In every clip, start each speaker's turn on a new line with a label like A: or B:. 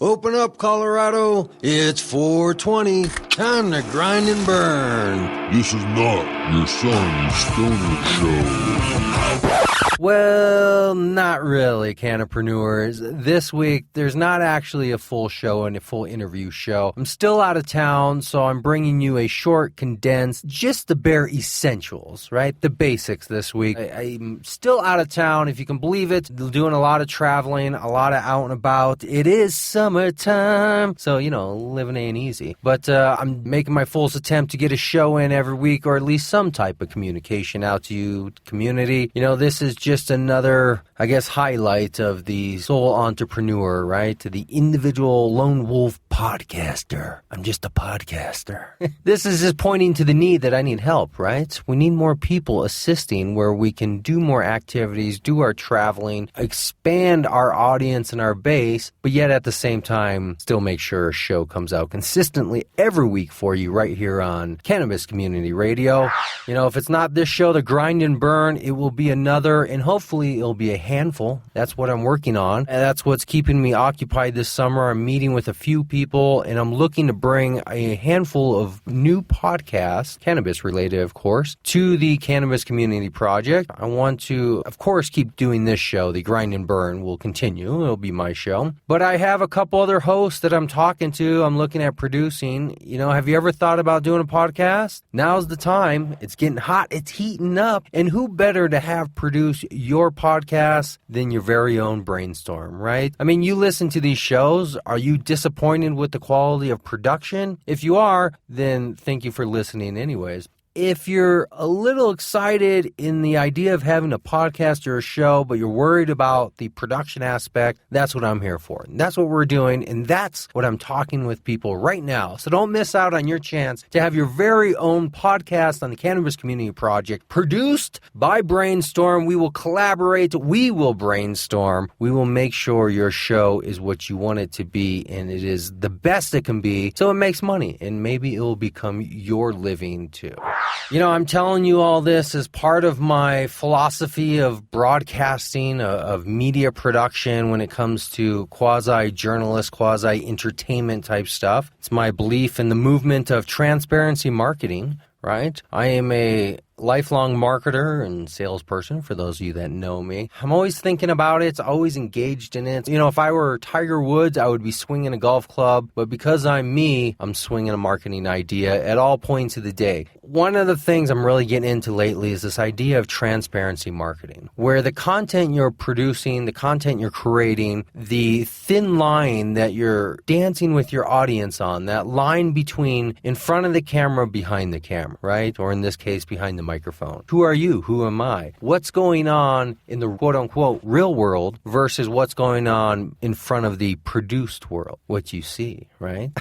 A: Open up, Colorado. It's 420. Time to grind and burn.
B: This is not your son's stoner show.
C: Well, not really, Cannapreneurs. This week, there's not actually a full show and a full interview show. I'm still out of town, so I'm bringing you a short, condensed, just the bare essentials, right? The basics this week. I'm still out of town, if you can believe it. Doing a lot of traveling, a lot of out and about. It is summertime, so, living ain't easy. But I'm making my fullest attempt to get a show in every week, or at least some type of communication out to you, community. This is just another, highlight of the sole entrepreneur, right? To the individual lone wolf podcaster. I'm just a podcaster. This is just pointing to the need that I need help, right? We need more people assisting where we can do more activities, do our traveling, expand our audience and our base, but yet at the same time, still make sure a show comes out consistently every week for you right here on Cannabis Community Radio. If it's not this show, The Grind and Burn, it will be another, and hopefully it'll be a handful. That's what I'm working on, and that's what's keeping me occupied this summer. I'm meeting with a few people, and I'm looking to bring a handful of new podcasts, cannabis related, of course, to the Cannabis Community Project. I want to, of course, keep doing this show. The Grind and Burn will continue. It'll be my show. But I have a couple other hosts that I'm talking to. I'm looking at producing. Have you ever thought about doing a podcast? Now's the time. It's getting hot. It's heating up. And who better to have produce your podcast than your very own Brainstorm, right? You listen to these shows. Are you disappointed with the quality of production? If you are, then thank you for listening anyways. If you're a little excited in the idea of having a podcast or a show, but you're worried about the production aspect, that's what I'm here for. And that's what we're doing, and that's what I'm talking with people right now. So don't miss out on your chance to have your very own podcast on the Cannabis Community Project, produced by Brainstorm. We will collaborate. We will brainstorm. We will make sure your show is what you want it to be, and it is the best it can be, so it makes money, and maybe it will become your living too. I'm telling you all this as part of my philosophy of broadcasting, of media production when it comes to quasi-journalist, quasi-entertainment type stuff. It's my belief in the movement of transparency marketing, right? I am a lifelong marketer and salesperson, for those of you that know me. I'm always thinking about it, always engaged in it. If I were Tiger Woods, I would be swinging a golf club, but because I'm me, I'm swinging a marketing idea at all points of the day. One of the things I'm really getting into lately is this idea of transparency marketing, where the content you're producing, the content you're creating, the thin line that you're dancing with your audience on, that line between in front of the camera, behind the camera, right? Or in this case, behind the microphone. Who are you? Who am I? What's going on in the quote-unquote real world versus what's going on in front of the produced world? What you see, right?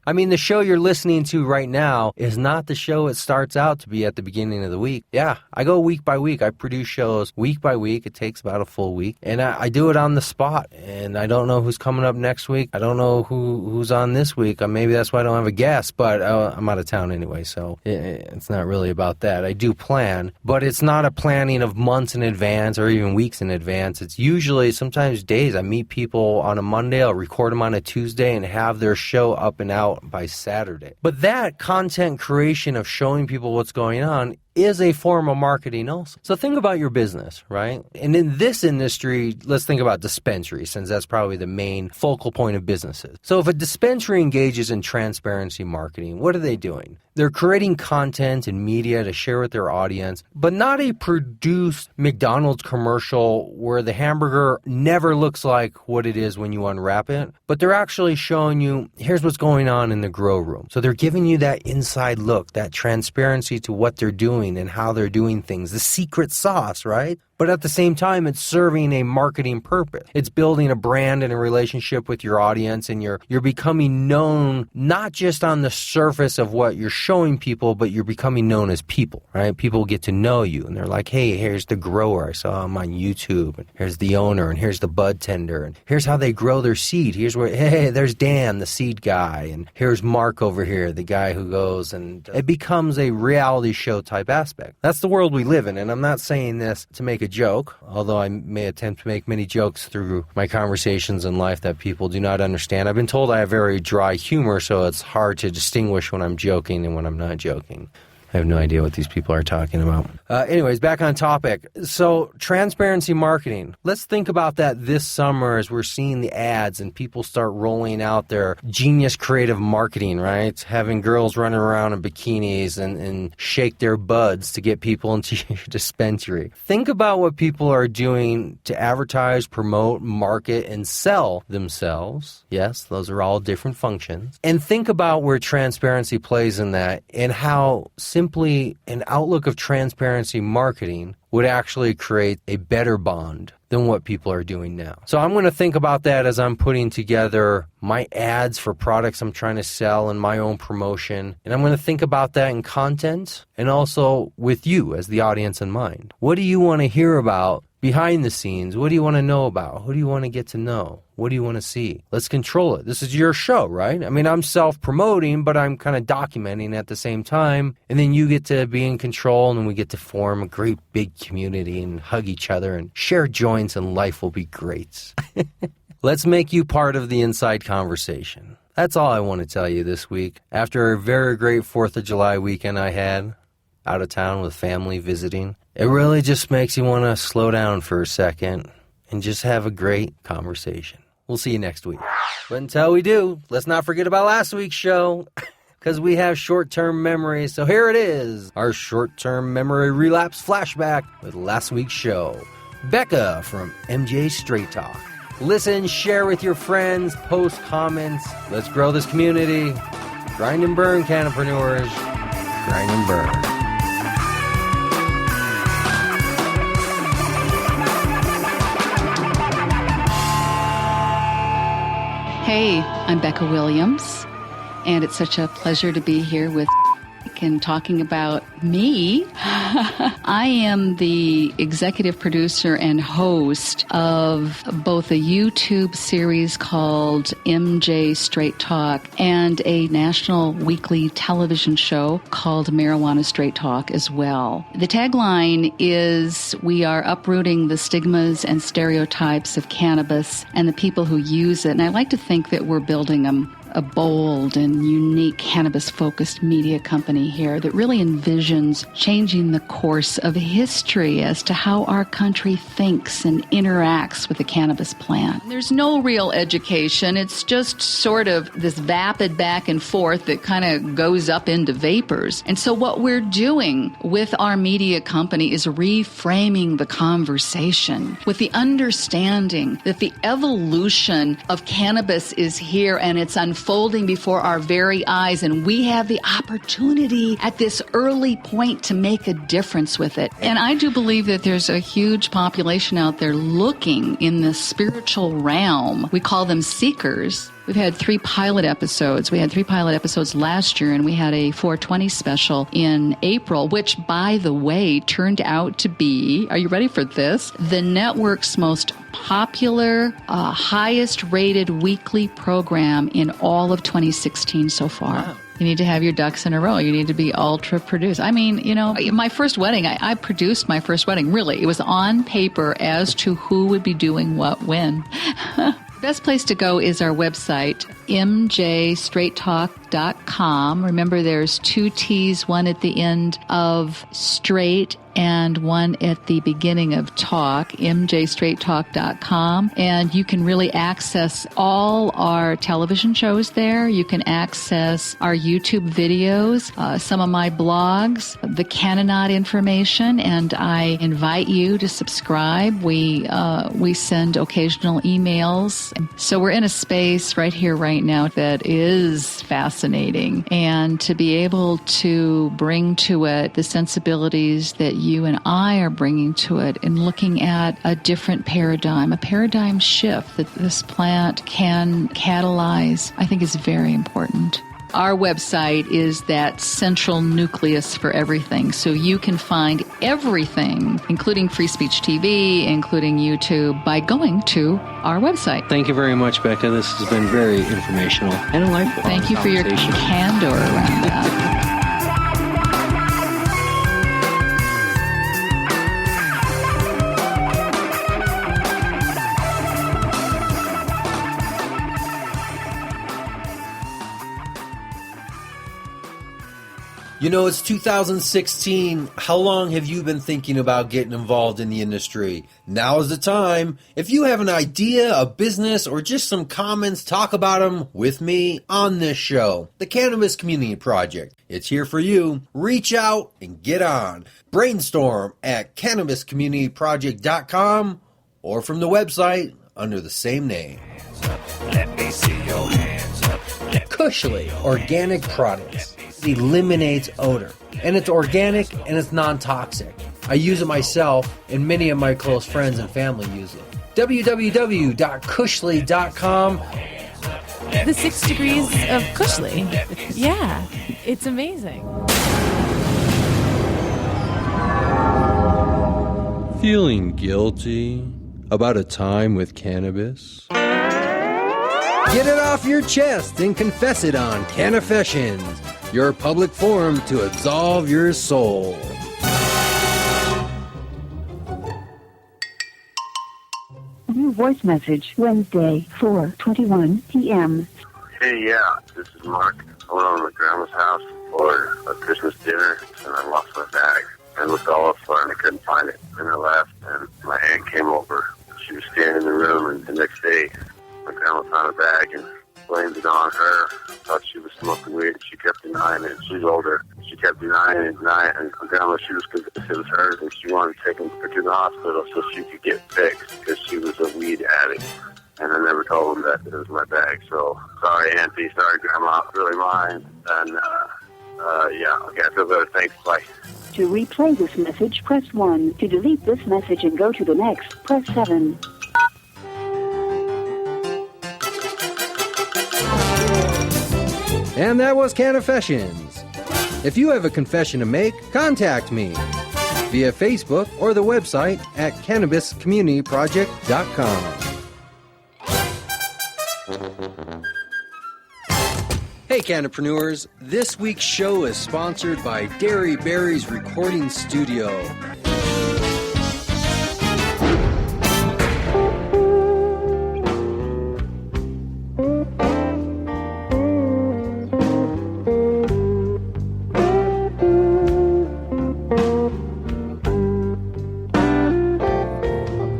C: The show you're listening to right now is not the show it starts out to be at the beginning of the week. Yeah, I go week by week. I produce shows week by week. It takes about a full week. And I do it on the spot. And I don't know who's coming up next week. I don't know who's on this week. Maybe that's why I don't have a guest. But I'm out of town anyway, so it's not really about that. I do plan, but it's not a planning of months in advance or even weeks in advance. It's usually sometimes days. I meet people on a Monday, I'll record them on a Tuesday and have their show up and out by Saturday. But that content creation of showing people what's going on is a form of marketing also. So think about your business, right? And in this industry, let's think about dispensaries, since that's probably the main focal point of businesses. So if a dispensary engages in transparency marketing, what are they doing? They're creating content and media to share with their audience, but not a produced McDonald's commercial where the hamburger never looks like what it is when you unwrap it, but they're actually showing you, here's what's going on in the grow room. So they're giving you that inside look, that transparency to what they're doing and how they're doing things, the secret sauce, right? But at the same time, it's serving a marketing purpose. It's building a brand and a relationship with your audience, and you're becoming known not just on the surface of what you're showing people, but you're becoming known as people, right? People get to know you, and they're like, hey, here's the grower. I saw him on YouTube, and here's the owner, and here's the bud tender, and here's how they grow their seed. Here's where, hey, there's Dan, the seed guy, and here's Mark over here, the guy who goes, and it becomes a reality show type aspect. That's the world we live in, and I'm not saying this to make a a joke, although I may attempt to make many jokes through my conversations in life that people do not understand. I've been told I have very dry humor, so it's hard to distinguish when I'm joking and when I'm not joking. I have no idea what these people are talking about. Anyways, back on topic. So, transparency marketing. Let's think about that this summer as we're seeing the ads and people start rolling out their genius creative marketing, right? Having girls running around in bikinis and shake their buds to get people into your dispensary. Think about what people are doing to advertise, promote, market, and sell themselves. Yes, those are all different functions. And think about where transparency plays in that and how simply an outlook of transparency marketing would actually create a better bond than what people are doing now. So I'm going to think about that as I'm putting together my ads for products I'm trying to sell and my own promotion. And I'm going to think about that in content and also with you as the audience in mind. What do you want to hear about behind the scenes? What do you want to know about? Who do you want to get to know? What do you want to see? Let's control it. This is your show, right? I mean, I'm self-promoting, but I'm kind of documenting at the same time. And then you get to be in control, and we get to form a great big community and hug each other and share joints, and life will be great. Let's make you part of the inside conversation. That's all I want to tell you this week. After a very great 4th of July weekend I had out of town with family visiting, it really just makes you want to slow down for a second and just have a great conversation. We'll see you next week. But until we do, let's not forget about last week's show, because we have short-term memory. So here it is, our short-term memory relapse flashback with last week's show. Becca from MJ Straight Talk. Listen, share with your friends, post comments. Let's grow this community. Grind and burn, cannapreneurs. Grind and burn.
D: Hey, I'm Becca Williams, and it's such a pleasure to be here with and talking about me. I am the executive producer and host of both a YouTube series called MJ Straight Talk and a national weekly television show called Marijuana Straight Talk as well. The tagline is, we are uprooting the stigmas and stereotypes of cannabis and the people who use it. And I like to think that we're building a bold and unique cannabis-focused media company here that really envisions changing the course of history as to how our country thinks and interacts with the cannabis plant. There's no real education. It's just sort of this vapid back and forth that kind of goes up into vapors. And so what we're doing with our media company is reframing the conversation with the understanding that the evolution of cannabis is here and it's unfolding before our very eyes, and we have the opportunity at this early point to make a difference with it. And I do believe that there's a huge population out there looking in the spiritual realm. We call them seekers. We've had 3 pilot episodes. We had 3 pilot episodes last year, and we had a 420 special in April, which, by the way, turned out to be, are you ready for this? The network's most popular, highest rated weekly program in all of 2016 so far. Wow. You need to have your ducks in a row. You need to be ultra produced. I mean, you know, my first wedding, I produced my first wedding. Really, it was on paper as to who would be doing what when. Best place to go is our website, mjstraighttalk.com. Remember, there's 2 T's, one at the end of straight and one at the beginning of talk, mjstraighttalk.com. And you can really access all our television shows there. You can access our YouTube videos, some of my blogs, the Canaanot information, and I invite you to subscribe. We send occasional emails. So we're in a space right here, right now that is fascinating. And to be able to bring to it the sensibilities that you and I are bringing to it and looking at a different paradigm, a paradigm shift that this plant can catalyze, I think is very important. Our website is that central nucleus for everything. So you can find everything, including Free Speech TV, including YouTube, by going to our website.
C: Thank you very much, Becca. This has been very informational and delightful.
D: Thank you for your candor around that.
C: You know, it's 2016. How long have you been thinking about getting involved in the industry? Now is the time. If you have an idea, a business, or just some comments, talk about them with me on this show, the Cannabis Community Project. It's here for you. Reach out and get on. Brainstorm at cannabiscommunityproject.com or from the website under the same name.
E: Let me see your hands up.
C: Cushley Organic Products. It eliminates odor, and it's organic and it's non-toxic. I use it myself, and many of my close friends and family use it. www.cushley.com.
F: The 6 degrees of Cushley. Yeah, it's amazing.
A: Feeling guilty about a time with cannabis?
C: Get it off your chest and confess it on Cannafessions, your public forum to absolve your soul.
G: New voice message, Wednesday, 4:21 p.m.
H: Hey, yeah, this is Mark. I went over to my grandma's house for a Christmas dinner, and I lost my bag. I looked all up for it, and I couldn't find it. And I left, and my aunt came over. She was standing in the room, and the next day, my grandma found a bag and blamed it on her. Thought she was smoking weed, and she kept denying it. She's older. She kept denying it, and my grandma, she was convinced it was hers, and she wanted to take her to the hospital so she could get fixed because she was a weed addict. And I never told them that it was my bag. So, sorry, Auntie. Sorry, Grandma. It's really mine. And, yeah, okay, I feel better. Thanks. Bye.
G: To replay this message, press 1. To delete this message and go to the next, press 7.
C: And that was Cannafessions. If you have a confession to make, contact me via Facebook or the website at cannabiscommunityproject.com. Hey Cannapreneurs, this week's show is sponsored by Dairy Berry's Recording Studio.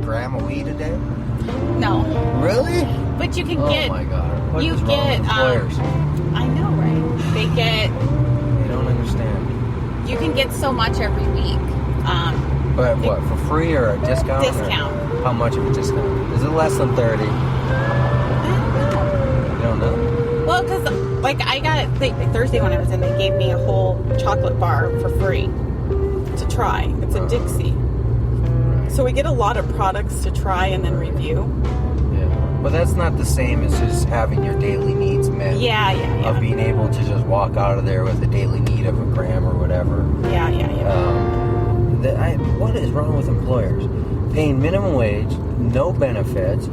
C: Grandma weed today?
I: No,
C: Really?
I: but you can
C: Oh
I: get.
C: my god. What
I: you
C: is wrong
I: get.
C: with employers?
I: I know, right? They get.
C: They don't understand.
I: You can get so much every week.
C: But what, for free or a discount? or
I: Discount.
C: How much of a discount? Is it less than 30? You don't know.
I: Well, because like I got it Thursday when I was in, they gave me a whole chocolate bar for free to try. It's a Dixie. So we get a lot of products to try and then review.
C: Yeah. But that's not the same as just having your daily needs met.
I: Yeah.
C: Of being able to just walk out of there with a daily need of a gram or whatever.
I: Yeah.
C: What is wrong with employers? Paying minimum wage, no benefits,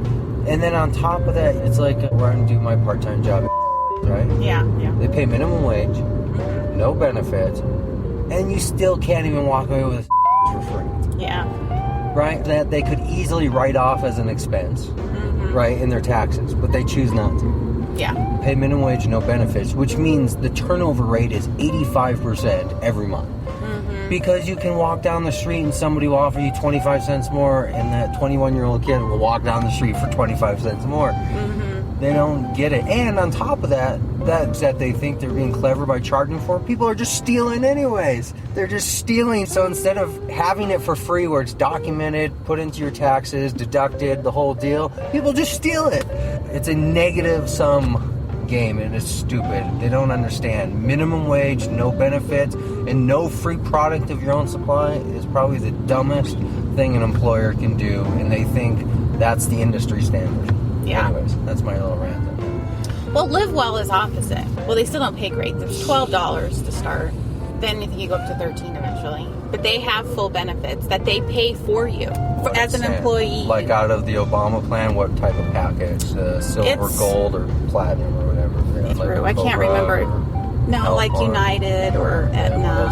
C: and then on top of that, it's like where I do my part-time job, right?
I: Yeah.
C: They pay minimum wage, no benefits, and you still can't even walk away with for free.
I: Yeah.
C: Right? That they could easily write off as an expense, right, in their taxes, but they choose not to.
I: Yeah.
C: Pay minimum wage, no benefits, which means the turnover rate is 85% every month. Because you can walk down the street and somebody will offer you 25 cents more, and that 21-year-old kid will walk down the street for 25 cents more. They don't get it. And on top of that they think they're being clever by charging for, people are just stealing anyways. They're just stealing. So instead of having it for free where it's documented, put into your taxes, deducted, the whole deal, people just steal it. It's a negative sum game, and it's stupid. They don't understand. Minimum wage, no benefits, and no free product of your own supply is probably the dumbest thing an employer can do, and they think that's the industry standard.
I: Yeah.
C: Anyways, that's my little rant on that.
I: Well, Live Well is opposite. Well, they still don't pay great. There's $12 to start. Then I think you go up to $13 eventually. But they have full benefits that they pay for you as an employee.
C: Like out of the Obama plan, what type of package? Silver, gold, or platinum, or whatever.
I: I can't remember. No, like
C: Card.
I: United or Aetna.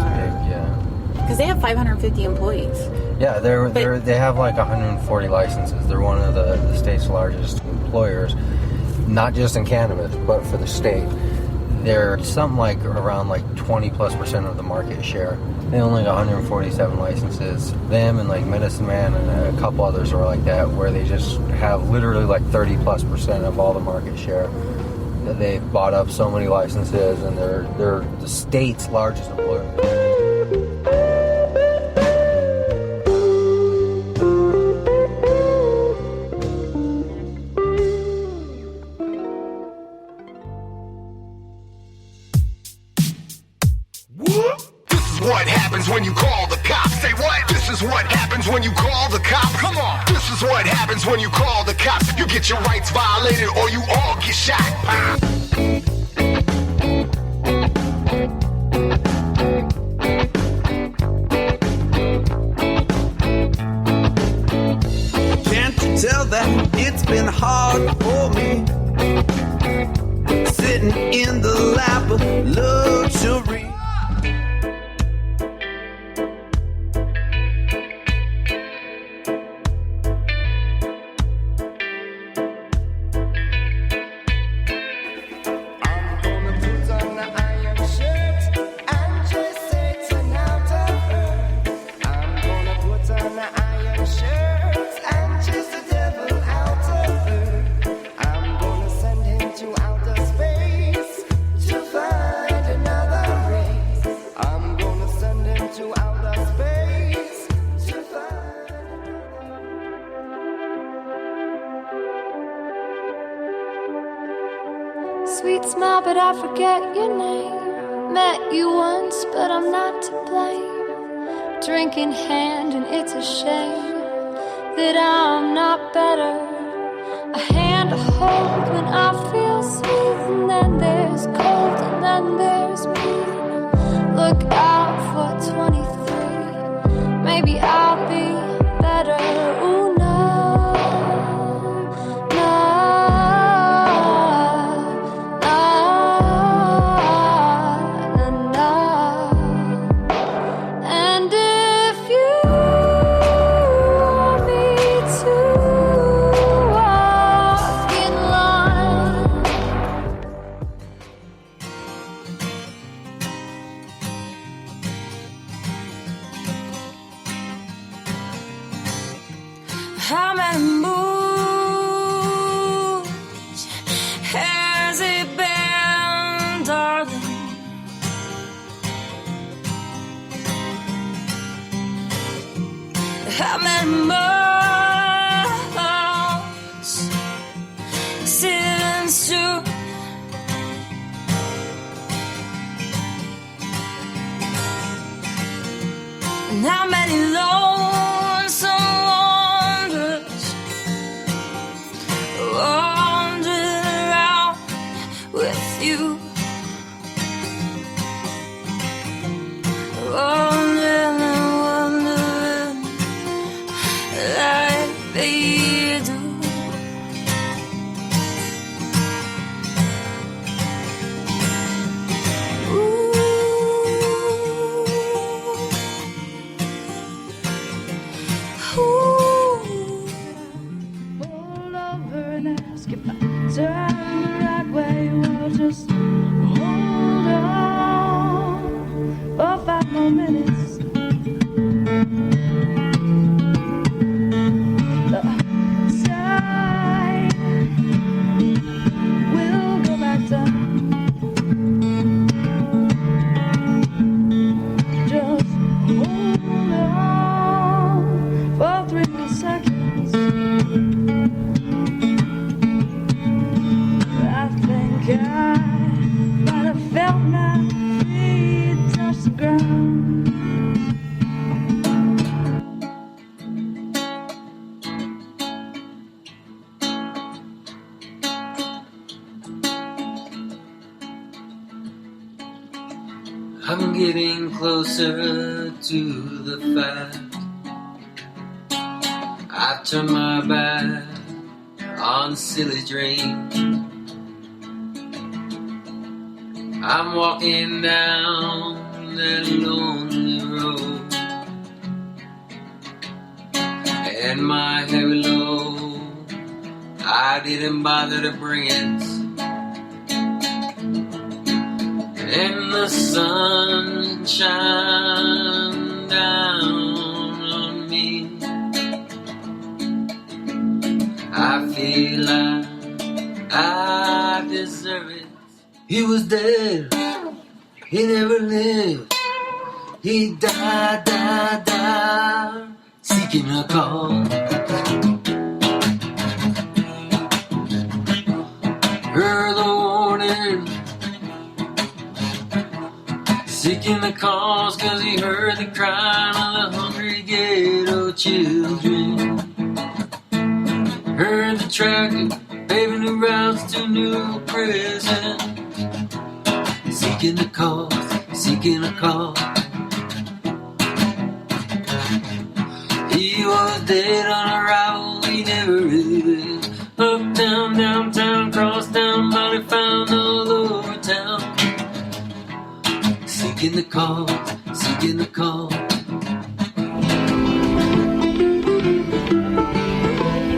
C: Yeah.
I: Because they have 550 employees.
C: Yeah, they have like 140 licenses. They're one of the state's largest employers, not just in cannabis, but for the state. they're something like around like 20+% of the market share. They only got 147 licenses. Them and like Medicine Man and a couple others are like that, where they just have literally like 30+% of all the market share. They've bought up so many licenses, and they're the state's largest employer.
J: What happens when you call the cops? Say what? This is what happens when you call the cops. Come on. This is what happens when you call the cops. You get your rights violated or you all get shot.
K: Can't you tell that it's been hard for me? Sitting in the lap of luxury.
L: Sweet smile, but I forget your name. Met you once, but I'm not to blame. Drink in hand, and it's a shame that I'm not better. A hand to hold when I feel sweet, and then there's cold, and then there's pain. Look out for 23. Maybe I'll be better. Ooh, no.
M: How many moons has it been, darling? How many months since you? And how many lonesome wonders wandering around with you, wandering and wondering like they do.
L: Pull over and ask if I turn the right way. Well, just hold on for 5 more minutes. The side will go back down. Just hold on for 3 more seconds. I think I might have felt my feet touch the ground.
N: I'm getting closer to the fact I turn my back on silly dreams. I'm walking down that lonely road, and my heavy load, I didn't bother to bring it. and the sun shine down on me. I feel like I deserve it. He was dead, he never lived. He died, seeking a cause. Heard the warning, seeking the cause, 'cause he heard the crying of the hungry ghetto children. Heard the tractor paving new routes to new prison. Seeking the cause, seeking a cause. He was dead on arrival, he never lived. Uptown, downtown, cross town, body found all over town. Seeking the cause, seeking the cause.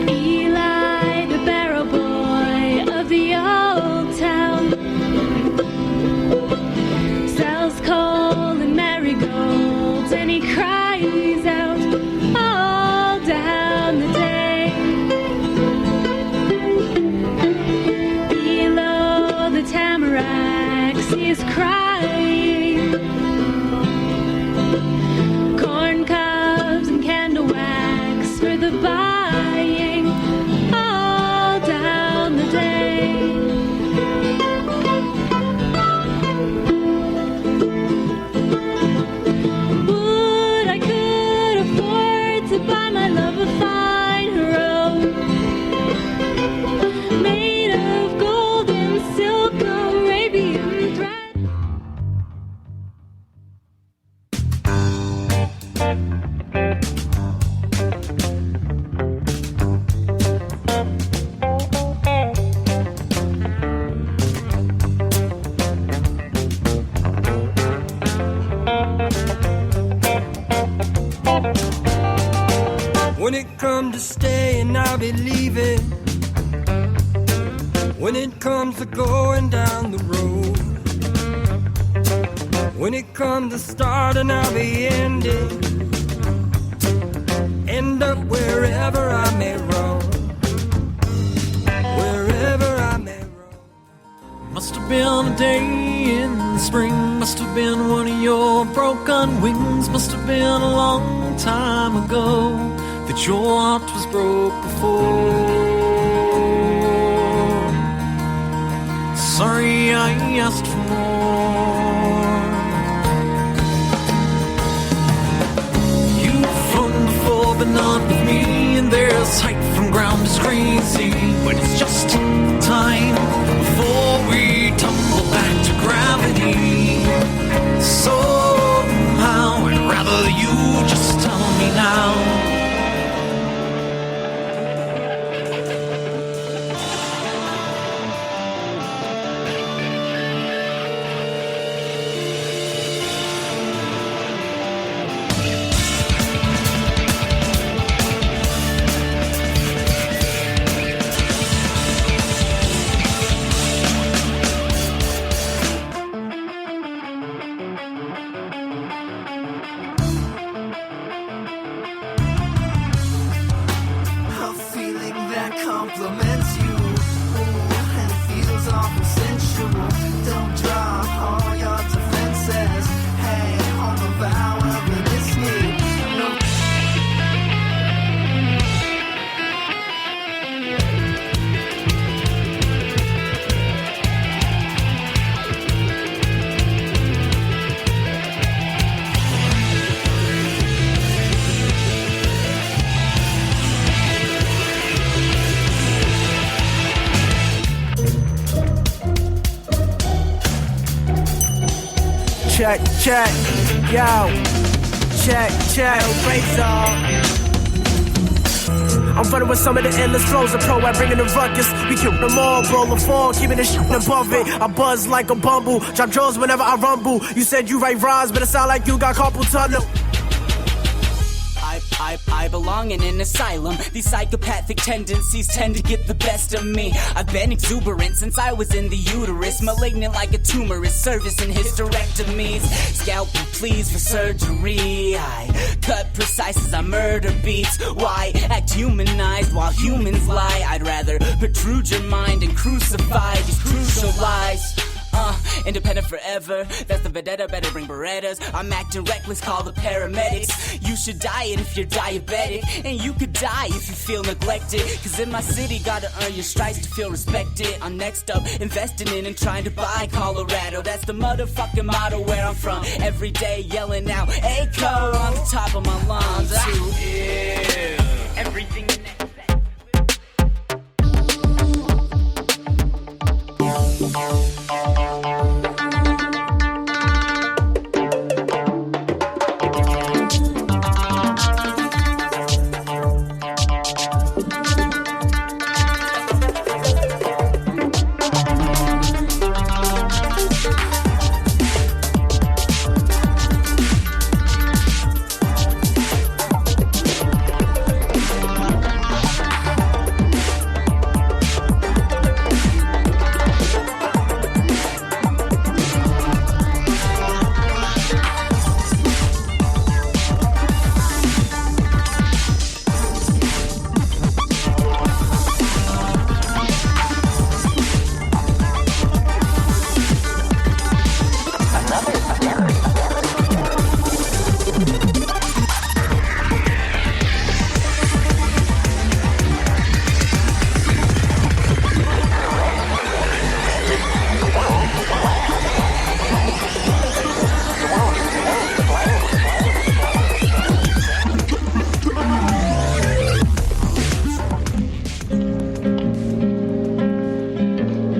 L: Eli, the barrel boy of the old town, sells coal and marigolds, and he cries out all down the day. Below the tamaracks, he is crying. Corn cobs and candle wax for the buying all down the day. Would I could afford to buy my love a fine robe made of gold and silk, Arabian thread.
K: When it comes to staying, I'll be leaving. When it comes to going down the road, when it comes to starting, I'll be ending. End up wherever I may roam, wherever I may roam.
O: Must have been a day in the spring, must have been one of your broken wings, must have been a long time ago that your heart was broke before. Sorry I asked for more. You've flown before but not with me, and there's height from ground is crazy, but it's just time before we tumble back to gravity. Somehow I'd rather you just tell me now.
K: A feeling that compliments you, ooh, and feels awful sensual. Don't drop all your defenses. Hey, on the vow of listening. No.
P: Check, check, yo. Check, check, Razor. I'm running with some of the endless flows of pro, I bringing the ruckus. We keep them all, roll the fall, keeping the shit above it. I buzz like a bumble, drop jaws whenever I rumble. You said you write rhymes, but it sound like you got carpal tunnel. I
Q: I belong in an asylum. These psychopathic tendencies tend to get the best of me. I've been exuberant since I was in the uterus, malignant like a tumor is service in hysterectomies. Scalpel please for surgery. I cut precise as I murder beats. Why act humanized while humans lie? I'd rather protrude your mind and crucify these crucial lies. Independent forever, that's the vendetta, better bring Berettas. I'm acting reckless, call the paramedics. You should diet if you're diabetic, and you could die if you feel neglected. Cause in my city, gotta earn your stripes to feel respected. I'm next up, investing in and trying to buy Colorado. That's the motherfucking motto where I'm from. Every day yelling out, ACO on the top of my lungs. Too ill. Everything in that.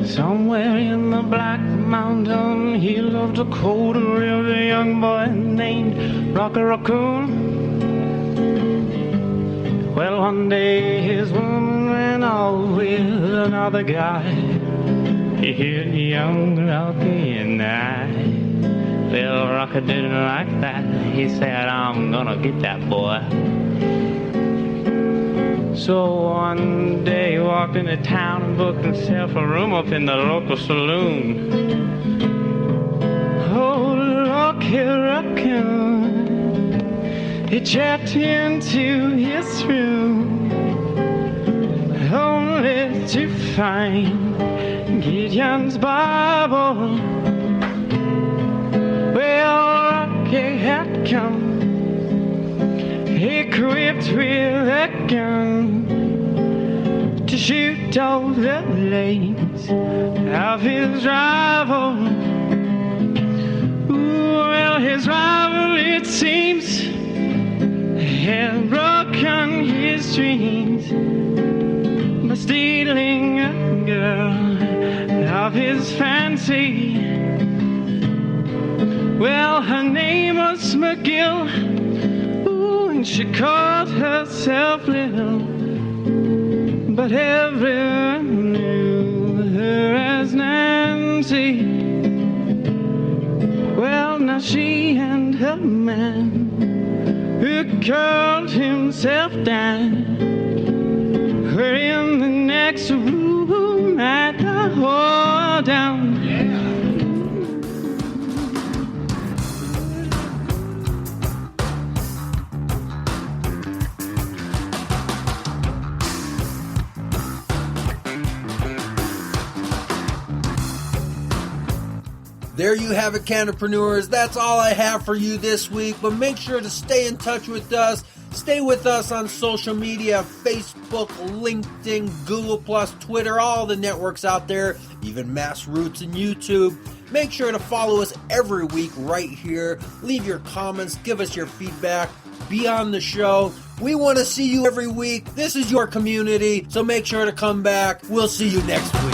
R: Somewhere in the Black Mountain, heel of Dakota lived a young boy named Rocky Raccoon. Well, one day his woman ran off with another guy. He hit young Rocky and died. Well, Rocky didn't like that. He said, I'm gonna get that boy. So one day he walked into town and booked himself a room up in the local saloon. Oh, Rocky Raccoon, he checked into his room only to find Gideon's Bible. Well, Rocky had come equipped with a gun to shoot all the legs of his rival. Ooh, well, his rival, it seems, had broken his dreams by stealing a girl of his fancy. Well, her name was McGill. She called herself Little, but everyone knew her as Nancy. Well, now she and her man, who called himself Dan, were in the next room at the hold down.
C: There you have it, Cannapreneurs. That's all I have for you this week, but make sure to stay in touch with us. Stay with us on social media, Facebook, LinkedIn, Google+, Twitter, all the networks out there, even Mass Roots and YouTube. Make sure to follow us every week right here. Leave your comments, give us your feedback, be on the show. We want to see you every week. This is your community, so make sure to come back. We'll see you next week.